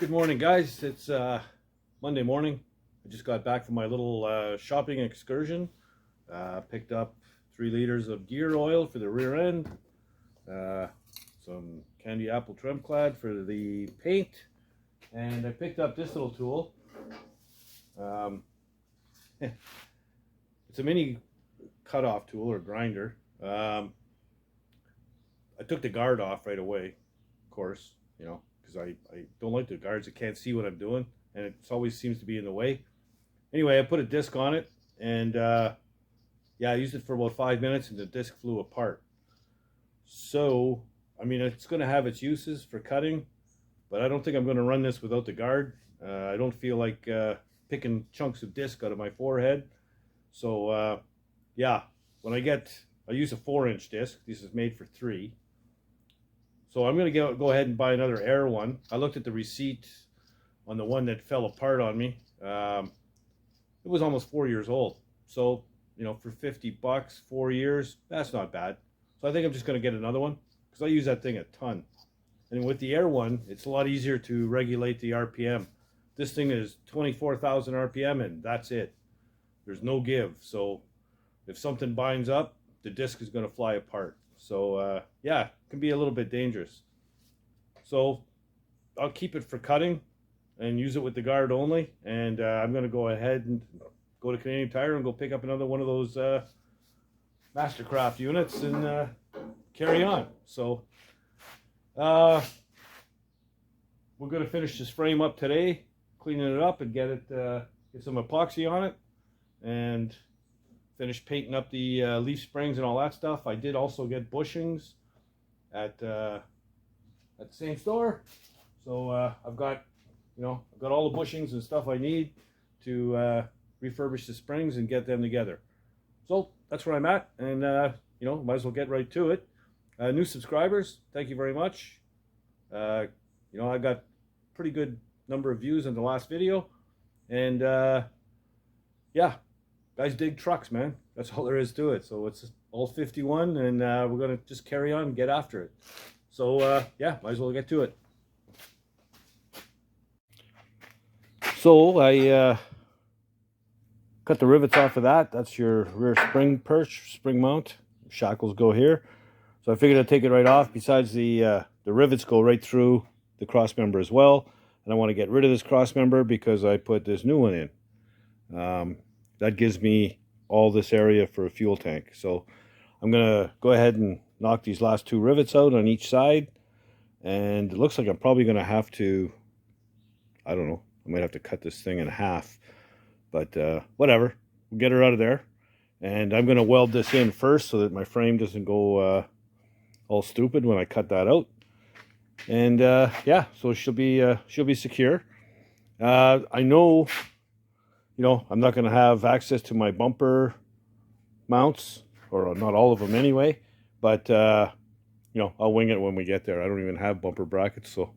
Good morning, guys. It's Monday morning. I just got back from my little shopping excursion. Picked up 3 liters of gear oil for the rear end, some candy apple trim clad for the paint, and I picked up this little tool. It's a mini cutoff tool or grinder. I took the guard off right away, of course, because I don't like the guards that can't see what I'm doing, and it always seems to be in the way. Anyway, I put a disc on it, and yeah, I used it for about 5 minutes, and the disc flew apart. So, I mean, it's going to have its uses for cutting, but I don't think I'm going to run this without the guard. I don't feel like picking chunks of disc out of my forehead. So, yeah, I use a 4-inch disc. This is made for 3. So I'm going to go ahead and buy another Air one. I looked at the receipt on the one that fell apart on me. It was almost 4 years old. So, for $50, 4 years, that's not bad. So I think I'm just going to get another one because I use that thing a ton. And with the Air one, it's a lot easier to regulate the RPM. This thing is 24,000 RPM and that's it. There's no give. So if something binds up, the disc is going to fly apart. So yeah, it can be a little bit dangerous. So I'll keep it for cutting and use it with the guard only. And I'm going to go ahead and go to Canadian Tire and go pick up another one of those Mastercraft units and carry on. So we're going to finish this frame up today, cleaning it up and get some epoxy on it, and finish painting up the leaf springs and all that stuff. I did also get bushings at the same store, so I've got all the bushings and stuff I need to refurbish the springs and get them together. So that's where I'm at, and might as well get right to it. New subscribers, thank you very much. I got pretty good number of views on the last video, and yeah, guys dig trucks, man. That's all there is to it. So it's all 51, and we're gonna just carry on and get after it. So yeah, might as well get to it. So I cut the rivets off of that. That's your rear spring perch, spring mount. Shackles go here. So I figured I'd take it right off. Besides, the rivets go right through the cross member as well. And I want to get rid of this cross member because I put this new one in. That gives me all this area for a fuel tank. So I'm going to go ahead and knock these last 2 rivets out on each side. And it looks like I'm probably going to have to, I don't know, I might have to cut this thing in half. But whatever, we'll get her out of there. And I'm going to weld this in first so that my frame doesn't go all stupid when I cut that out. And yeah, so she'll be secure. I know, I'm not going to have access to my bumper mounts, or not all of them anyway, but I'll wing it when we get there. I don't even have bumper brackets, so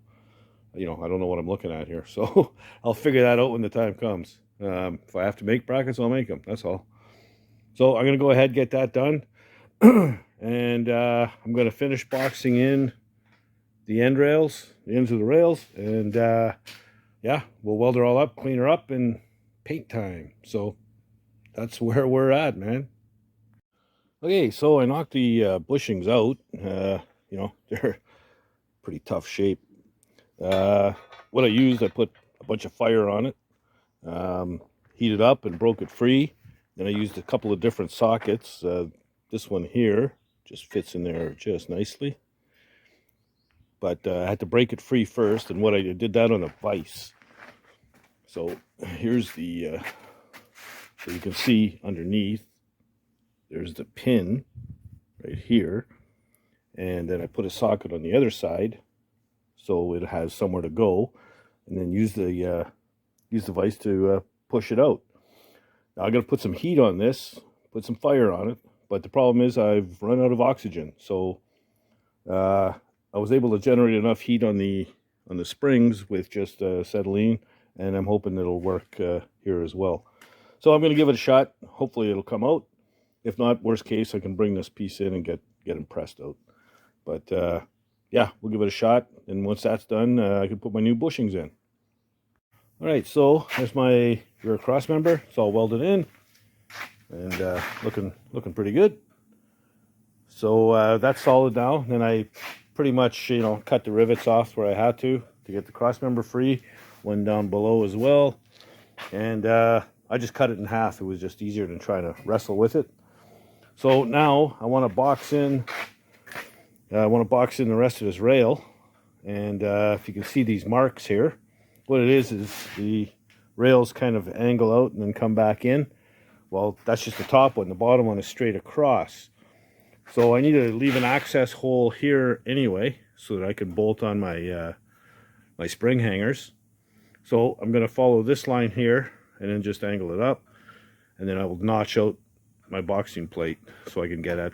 I don't know what I'm looking at here. So I'll figure that out when the time comes. If I have to make brackets, I'll make them. That's all. So I'm going to go ahead and get that done. And I'm going to finish boxing in the end rails, the ends of the rails. And yeah, we'll weld her all up, clean her up, and paint time. So that's where we're at, man. Okay, so I knocked the bushings out. They're pretty tough shape. What I used, I put a bunch of fire on it, heated up and broke it free. Then I used a couple of different sockets. This one here just fits in there just nicely. But I had to break it free first, and what I did that on a vise. So here's the, so you can see underneath, there's the pin right here. And then I put a socket on the other side so it has somewhere to go, and then use the vise to push it out. Now I'm going to put some heat on this, put some fire on it, but the problem is I've run out of oxygen. So I was able to generate enough heat on the springs with just acetylene, and I'm hoping it'll work here as well. So I'm going to give it a shot. Hopefully it'll come out. If not, worst case, I can bring this piece in and get them pressed out. But yeah, we'll give it a shot, and once that's done, I can put my new bushings in. All right, so there's my rear cross member. It's all welded in and looking pretty good. So that's solid now. Then I pretty much, cut the rivets off where I had to get the cross member free. One down below as well. And I just cut it in half. It was just easier than trying to wrestle with it. So now I want to box in. The rest of this rail. And if you can see these marks here, what it is the rails kind of angle out and then come back in. Well, that's just the top one. The bottom one is straight across. So I need to leave an access hole here anyway, so that I can bolt on my my spring hangers. So I'm going to follow this line here and then just angle it up, and then I will notch out my boxing plate so I can get a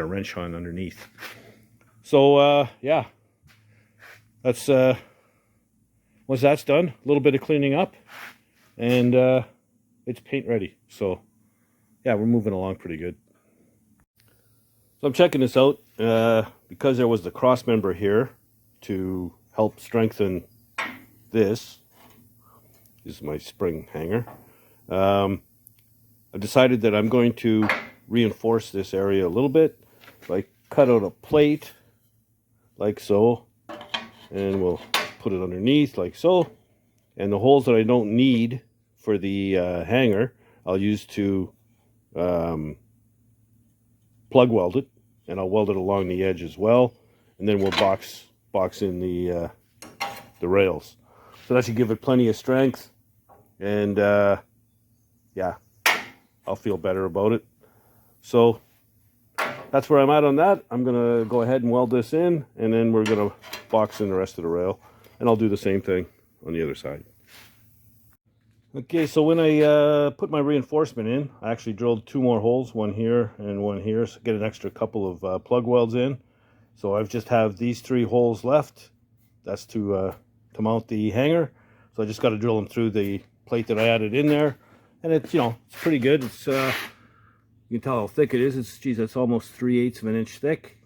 wrench on underneath. So yeah, that's once that's done, a little bit of cleaning up, and it's paint ready. So yeah, we're moving along pretty good. So I'm checking this out because there was the cross member here to help strengthen this. This is my spring hanger. I decided that I'm going to reinforce this area a little bit. So I cut out a plate like so, and we'll put it underneath like so. And the holes that I don't need for the hanger, I'll use to plug weld it, and I'll weld it along the edge as well, and then we'll box in the rails. So that should give it plenty of strength, and yeah, I'll feel better about it. So that's where I'm at on that. I'm gonna go ahead and weld this in, and then we're gonna box in the rest of the rail, and I'll do the same thing on the other side. Okay, so when I put my reinforcement in, I actually drilled 2 more holes, one here and one here, so get an extra couple of plug welds in. So I've just have these 3 holes left. That's to mount the hanger. So I just got to drill them through the plate that I added in there, and it's it's pretty good. It's you can tell how thick it is. It's almost 3/8 of an inch thick.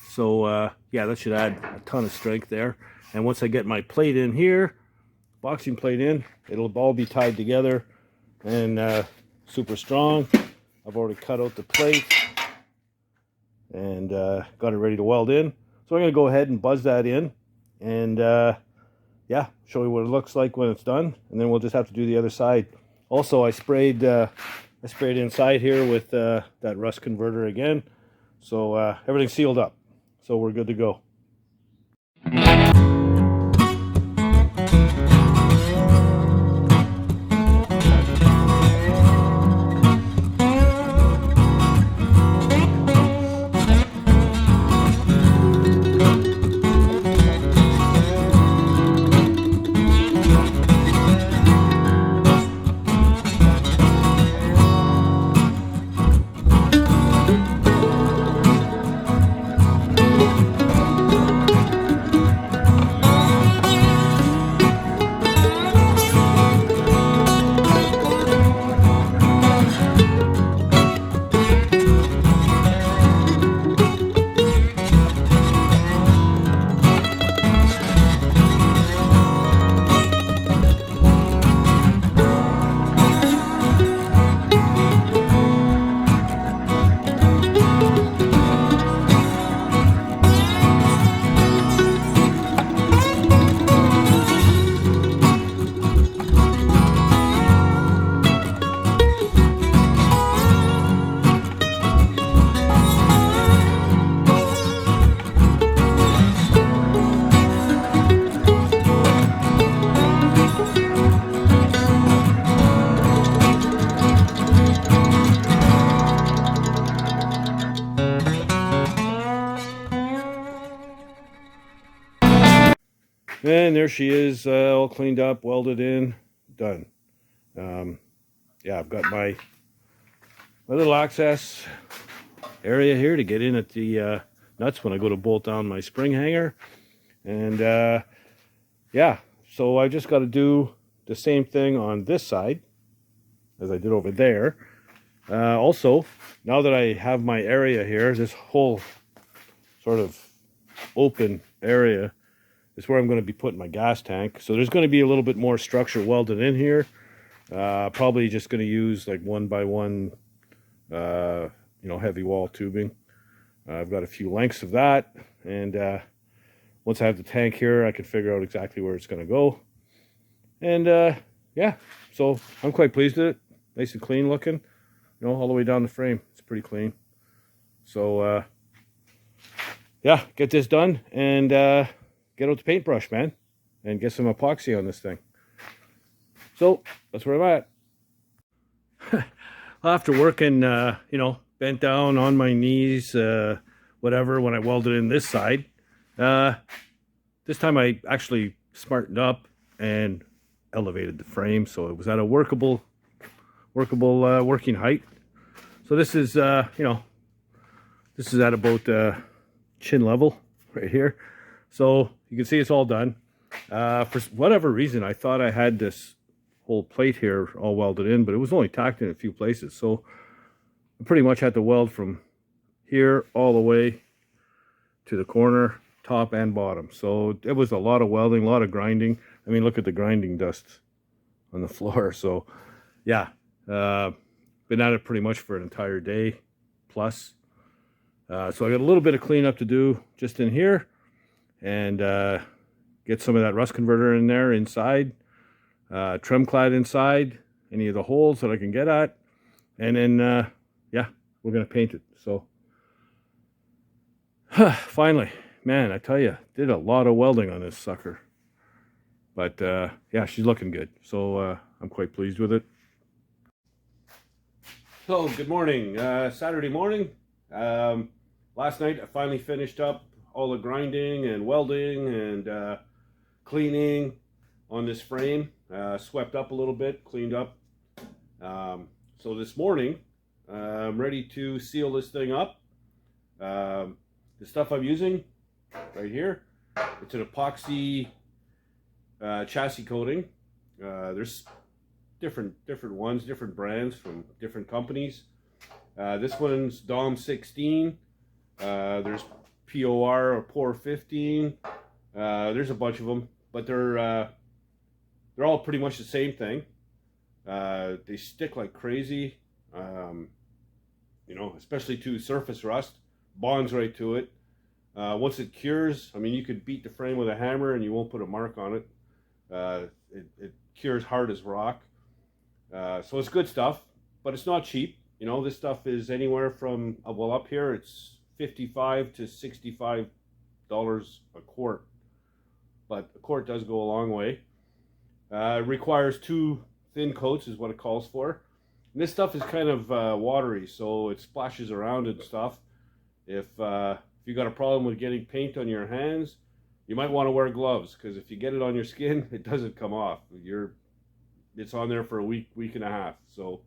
So yeah, that should add a ton of strength there. And once I get my plate in here, boxing plate in, it'll all be tied together and super strong. I've already cut out the plate and got it ready to weld in. So I'm going to go ahead and buzz that in and yeah, show you what it looks like when it's done, and then we'll just have to do the other side. Also, I sprayed inside here with that rust converter again, so everything's sealed up, so we're good to go. And there she is, all cleaned up, welded in, done. Yeah, I've got my little access area here to get in at the nuts when I go to bolt down my spring hanger. And yeah, so I just got to do the same thing on this side as I did over there. Also, now that I have my area here, this whole sort of open area, is where I'm going to be putting my gas tank. So there's going to be a little bit more structure welded in here. Probably just going to use like 1x1, heavy wall tubing. I've got a few lengths of that, and once I have the tank here, I can figure out exactly where it's going to go. And yeah, so I'm quite pleased with it. Nice and clean looking, all the way down the frame. It's pretty clean. So yeah, get this done and get out the paintbrush, man, and get some epoxy on this thing. So that's where I'm at. After working, bent down on my knees, whatever, when I welded in this side, this time I actually smartened up and elevated the frame so it was at a workable working height. So this is this is at about chin level right here. So you can see it's all done. For whatever reason, I thought I had this whole plate here all welded in, but it was only tacked in a few places. So I pretty much had to weld from here all the way to the corner, top and bottom. So it was a lot of welding, a lot of grinding. I mean, look at the grinding dust on the floor. So yeah, been at it pretty much for an entire day plus. So I got a little bit of cleanup to do just in here, and get some of that rust converter in there inside, trim clad inside any of the holes that I can get at, and then yeah, we're gonna paint it. So finally, man, I tell you, did a lot of welding on this sucker, but yeah, she's looking good. So I'm quite pleased with it. So good morning, Saturday morning. Last night I finally finished up all the grinding and welding and cleaning on this frame. Swept up a little bit, cleaned up. So this morning I'm ready to seal this thing up. The stuff I'm using right here, it's an epoxy chassis coating. There's different ones, different brands from different companies. This one's DOM 16. There's POR or POR 15. There's a bunch of them, but they're all pretty much the same thing. They stick like crazy, especially to surface rust. Bonds right to it. Once it cures, I mean, you could beat the frame with a hammer and you won't put a mark on it. It cures hard as rock. So it's good stuff, but it's not cheap. This stuff is anywhere from, well, up here it's $55 to $65 a quart, but a quart does go a long way. It requires 2 thin coats is what it calls for. And this stuff is kind of watery, so it splashes around and stuff. If you got a problem with getting paint on your hands, you might want to wear gloves, because if you get it on your skin, it doesn't come off. It's on there for a week and a half. So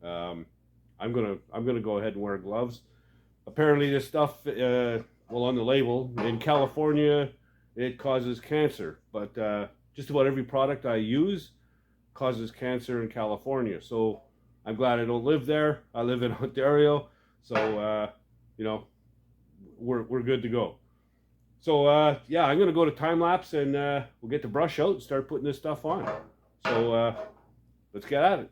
I'm gonna go ahead and wear gloves. Apparently this stuff, well, on the label, in California it causes cancer, but just about every product I use causes cancer in California. So I'm glad I don't live there. I live in Ontario, so we're good to go. So yeah, I'm gonna go to time lapse, and we'll get the brush out and start putting this stuff on. So let's get at it.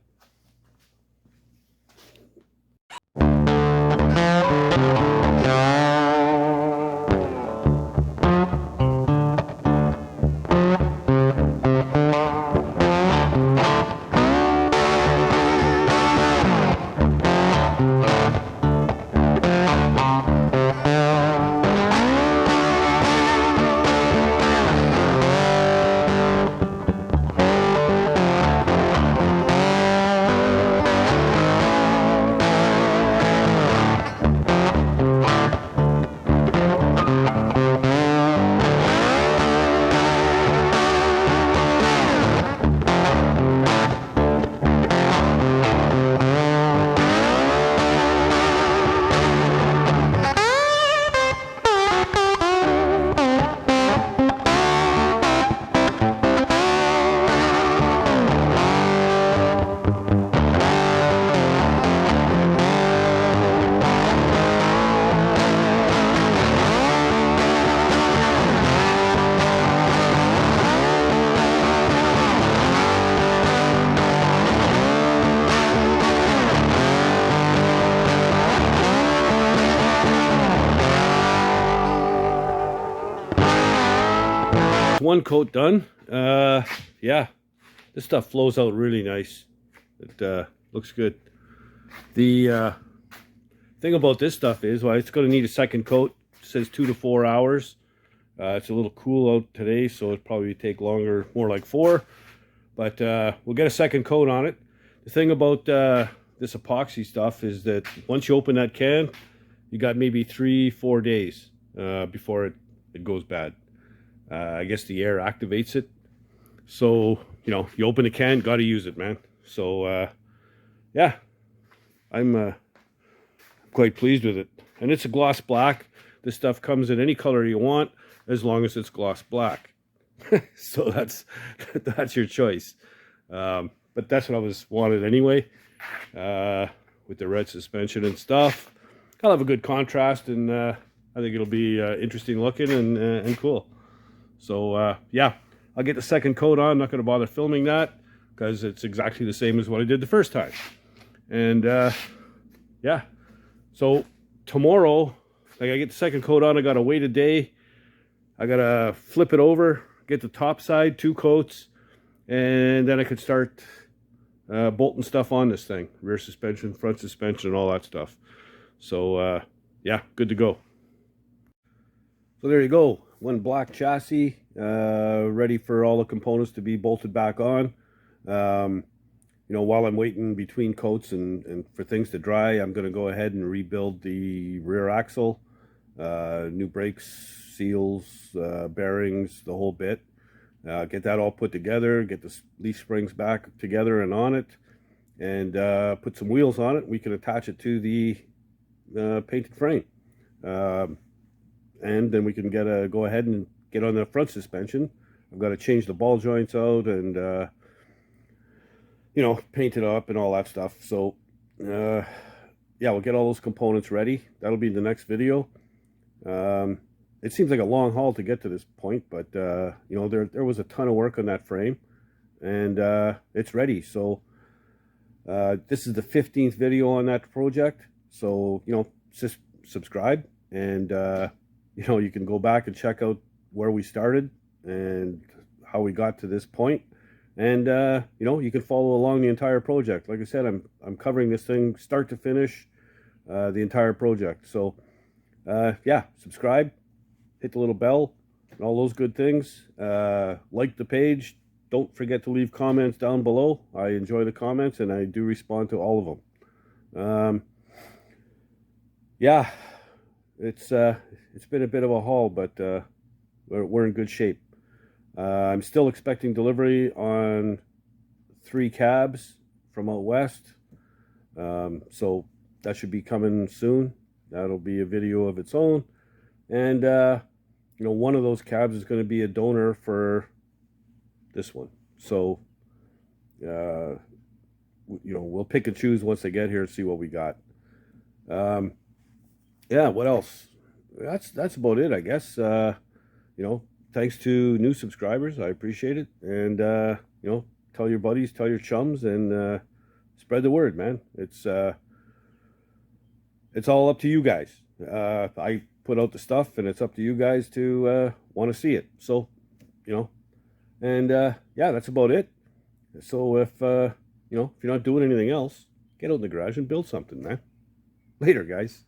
that's one coat done. Yeah, this stuff flows out really nice. It looks good. The thing about this stuff is, well, it's going to need a second coat. It says 2 to 4 hours. It's a little cool out today, so it'll probably take longer, more like 4. But we'll get a second coat on it. The thing about this epoxy stuff is that once you open that can, you got maybe 3-4 days before it goes bad. I guess the air activates it. So, you know, you open the can, got to use it, man. So, yeah, I'm quite pleased with it. And it's a gloss black. This stuff comes in any color you want, as long as it's gloss black. So that's your choice. But that's what I wanted anyway, with the red suspension and stuff. I'll have a good contrast, and I think it'll be interesting looking and cool. So yeah, I'll get the second coat on. I'm not going to bother filming that because it's exactly the same as what I did the first time. And yeah, so tomorrow, like, I get the second coat on, I gotta wait a day. I gotta flip it over, get the top side 2 coats, and then I could start bolting stuff on this thing. Rear suspension, front suspension, and all that stuff. So yeah, good to go. So there you go. One black chassis, ready for all the components to be bolted back on. You know, while I'm waiting between coats and for things to dry, I'm going to go ahead and rebuild the rear axle. New brakes, seals, bearings, the whole bit. Get that all put together, get the leaf springs back together and on it, and put some wheels on it. We can attach it to the painted frame. And then we can go ahead and get on the front suspension. I've got to change the ball joints out and you know, paint it up and all that stuff. So yeah, we'll get all those components ready. That'll be the next video. It seems like a long haul to get to this point, but you know, there was a ton of work on that frame, and it's ready. So this is the 15th video on that project. So, you know, just subscribe, and you know, you can go back and check out where we started and how we got to this point. And you know, you can follow along the entire project. Like I said, I'm covering this thing start to finish, the entire project. So yeah, subscribe, hit the little bell, and all those good things. Like the page. Don't forget to leave comments down below. I enjoy the comments, and I do respond to all of them. Yeah, it's been a bit of a haul, but we're in good shape. I'm still expecting delivery on 3 cabs from out west. So that should be coming soon. That'll be a video of its own. And you know, one of those cabs is going to be a donor for this one. So you know, we'll pick and choose once they get here and see what we got. Yeah, what else? That's about it, I guess. You know, thanks to new subscribers, I appreciate it. And you know, tell your buddies, tell your chums, and spread the word, man. It's all up to you guys. I put out the stuff, and it's up to you guys to want to see it. So, you know, and yeah, that's about it. So if you know, if you're not doing anything else, get out in the garage and build something, man. Later, guys.